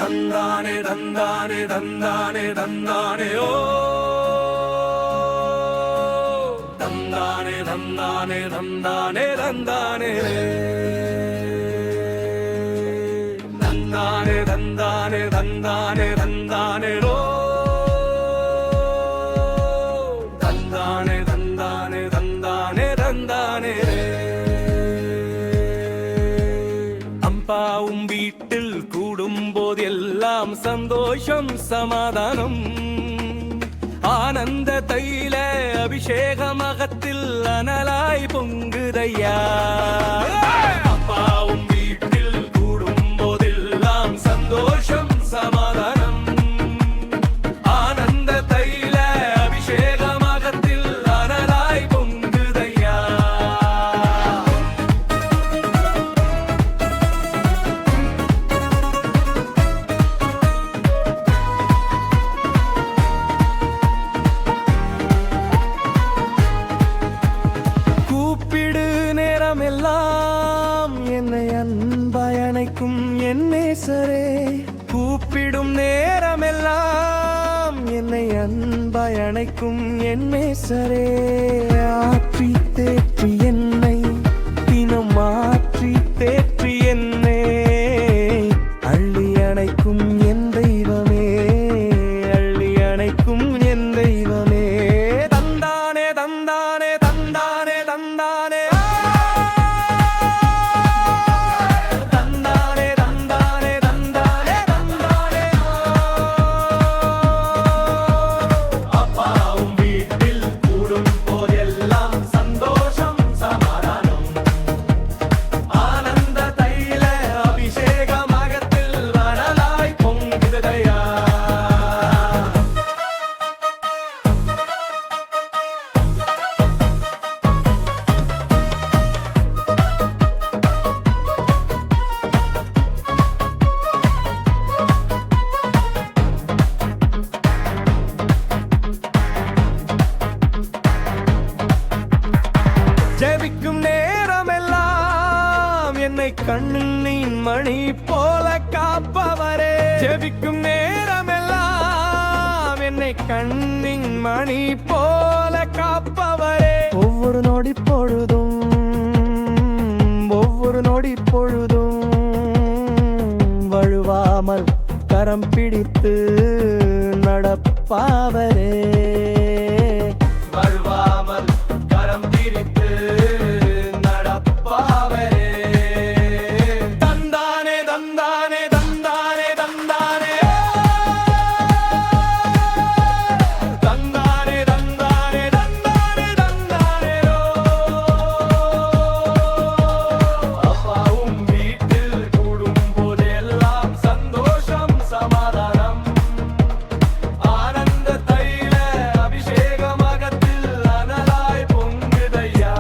தந்தானே தந்தானே தந்தானே தந்தானே ஓ தந்தானே தந்தானே தந்தானே தந்தானே தந்தானே தந்தானே தந்தானே தந்தானே ஓ தந்தானே தந்தானே தந்தானே தந்தானே அம்பாவும் வீட்டில் கூடும் போதெல்லாம் சந்தோஷம் சமாதானம் ஆனந்த தைல அபிஷேகமகத்தில் அனலாய் பொங்குதையா அப்பாவும் வீட்டில் கூடும் போதெல்லாம் சந்தோஷம் சமாதானம் ஆனந்த தைல அபிஷேகமகத்தில் அனலாய் பொங்குதையா நேரமெல்லாம் என்னை அன்பாய் அணைக்கும் என் நேசரே கூப்பிடும் நேரமெல்லாம் என்னை அன்பாய் அணைக்கும் என் நேசரே ஆற்றி தேற்றி என்னை தினம் மாற்றி தேற்றி என்னை அள்ளி அணைக்கும் என் தெய்வமே அள்ளி அணைக்கும் என் தெய்வமே தந்தானே தந்தானே தந்தானே தந்தானே ஜெபிக்கும் நேரமெல்லாம் என்னை கண்ணின் மணி போல காப்பவரே ஜெபிக்கும் நேரமெல்லாம் என்னை கண்ணின் மணி போல காப்பவரே ஒவ்வொரு நொடி பொழுதும் வழுவாமல் கரம் பிடித்து நடப்பாவரே வழுவாமல் கரம் பிடித்து நடப்பாவரே தந்தானே தந்தானே தந்தானே தந்தானே தந்தானே தந்தானே தந்தானே தந்தானே அப்பாவும் வீட்டில் கூடும் போதெல்லாம் சந்தோஷம் சமாதானம் ஆனந்த தைல அபிஷேகமகத்தில் அனலாய் பொங்குதையா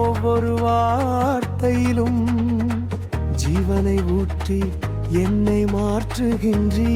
ஒவ்வொரு வார்த்தையிலும் ஜீவனை ஊற்றி என்னை மாற்றுகின்றீ